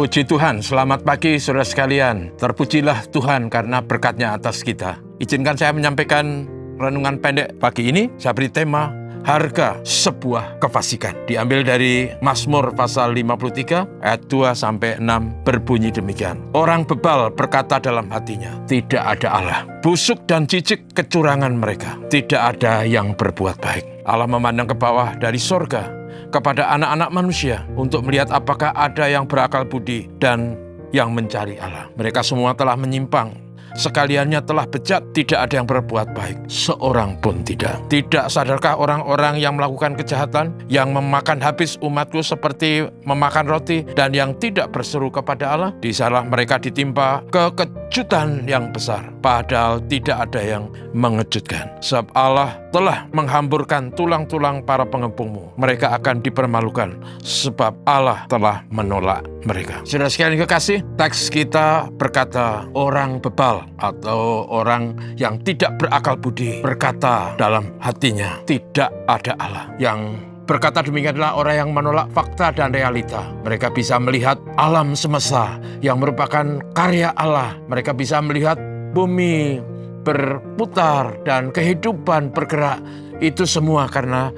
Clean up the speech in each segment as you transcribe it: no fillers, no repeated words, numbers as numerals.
Puji Tuhan, selamat pagi saudara sekalian. Terpujilah Tuhan karena berkat-Nya atas kita. Izinkan saya menyampaikan renungan pendek pagi ini. Saya beri tema harga sebuah kefasikan. Diambil dari Mazmur pasal 53 ayat 2-6 berbunyi demikian. Orang bebal berkata dalam hatinya, tidak ada Allah. Busuk dan jijik kecurangan mereka. Tidak ada yang berbuat baik. Allah memandang ke bawah dari sorga kepada anak-anak manusia untuk melihat apakah ada yang berakal budi dan yang mencari Allah. Mereka semua telah menyimpang, sekaliannya telah bejat, tidak ada yang berbuat baik, seorang pun tidak. Tidak sadarkah orang-orang yang melakukan kejahatan, yang memakan habis umatku seperti memakan roti, dan yang tidak berseru kepada Allah? Di sana mereka ditimpa kekejutan yang besar, padahal tidak ada yang mengejutkan. Sebab Allah telah menghamburkan tulang-tulang para pengepungmu. Mereka akan dipermalukan, sebab Allah telah menolak mereka. Saudara sekalian kekasih, teks kita berkata orang bebal atau orang yang tidak berakal budi berkata dalam hatinya, tidak ada Allah. Yang berkata demikian adalah orang yang menolak fakta dan realita. Mereka bisa melihat alam semesta yang merupakan karya Allah. Mereka bisa melihat bumi berputar dan kehidupan bergerak. Itu semua karena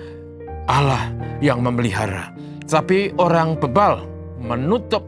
Allah yang memelihara. Tapi orang bebal menutup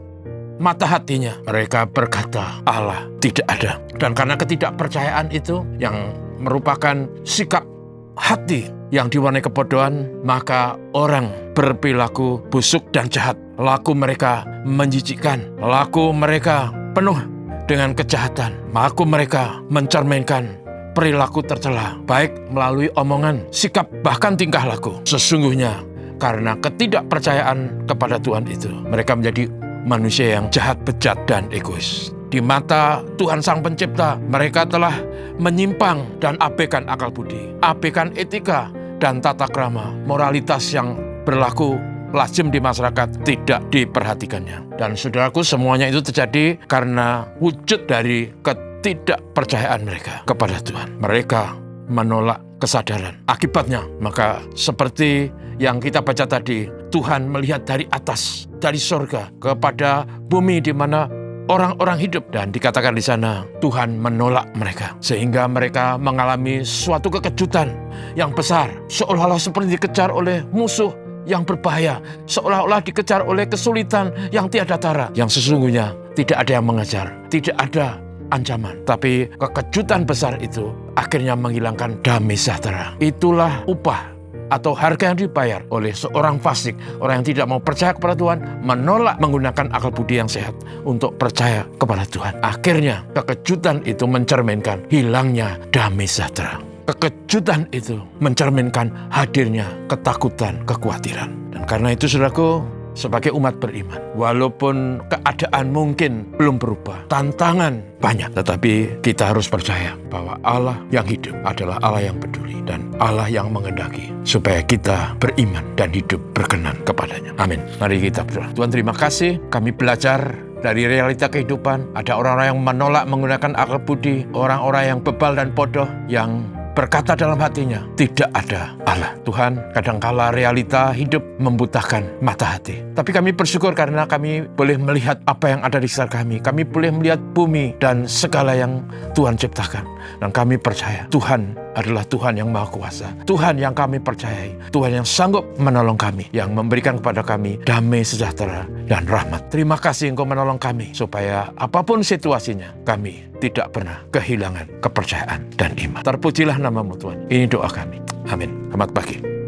mata hatinya. Mereka berkata Allah tidak ada. Dan karena ketidakpercayaan itu yang merupakan sikap hati yang diwarnai kebodohan, maka orang berperilaku busuk dan jahat. Laku mereka menjijikkan. Laku mereka penuh dengan kejahatan. Laku mereka mencerminkan perilaku tercela, baik melalui omongan, sikap, bahkan tingkah laku. Sesungguhnya karena ketidakpercayaan kepada Tuhan itu, mereka menjadi manusia yang jahat, bejat, dan egois. Di mata Tuhan Sang Pencipta, mereka telah menyimpang dan abaikan akal budi, abaikan etika dan tata krama, moralitas yang berlaku lazim di masyarakat tidak diperhatikannya. Dan saudaraku, semuanya itu terjadi karena wujud dari ketidakpercayaan mereka kepada Tuhan. Mereka menolak kesadaran. Akibatnya, maka seperti yang kita baca tadi, Tuhan melihat dari atas, dari sorga kepada bumi di mana orang-orang hidup, dan dikatakan di sana Tuhan menolak mereka, sehingga mereka mengalami suatu kekejutan yang besar, seolah-olah seperti dikejar oleh musuh yang berbahaya, seolah-olah dikejar oleh kesulitan yang tiada tara, yang sesungguhnya tidak ada yang mengejar, tidak ada ancaman. Tapi kekejutan besar itu akhirnya menghilangkan damai sejahtera. Itulah upah atau harga yang dibayar oleh seorang fasik, orang yang tidak mau percaya kepada Tuhan, menolak menggunakan akal budi yang sehat untuk percaya kepada Tuhan. Akhirnya kekejutan itu mencerminkan hilangnya damai sejahtera. Kekejutan itu mencerminkan hadirnya ketakutan, kekhawatiran. Dan karena itu saudaraku, sebagai umat beriman, walaupun keadaan mungkin belum berubah, tantangan banyak, tetapi kita harus percaya bahwa Allah yang hidup adalah Allah yang peduli dan Allah yang menghendaki supaya kita beriman dan hidup berkenan kepadanya. Amin. Mari kita berdoa. Tuhan, terima kasih kami belajar dari realita kehidupan. Ada orang-orang yang menolak menggunakan akal budi, orang-orang yang bebal dan bodoh, yang berkata dalam hatinya, tidak ada Allah. Tuhan, kadangkala realita hidup membutakan mata hati. Tapi kami bersyukur karena kami boleh melihat apa yang ada di sekitar kami. Kami boleh melihat bumi dan segala yang Tuhan ciptakan. Dan kami percaya Tuhan adalah Tuhan yang Maha Kuasa. Tuhan yang kami percayai. Tuhan yang sanggup menolong kami. Yang memberikan kepada kami damai sejahtera dan rahmat. Terima kasih Engkau menolong kami. Supaya apapun situasinya, kami tidak pernah kehilangan kepercayaan dan iman. Terpujilah namamu Tuhan. Ini doa kami. Amin. Selamat pagi.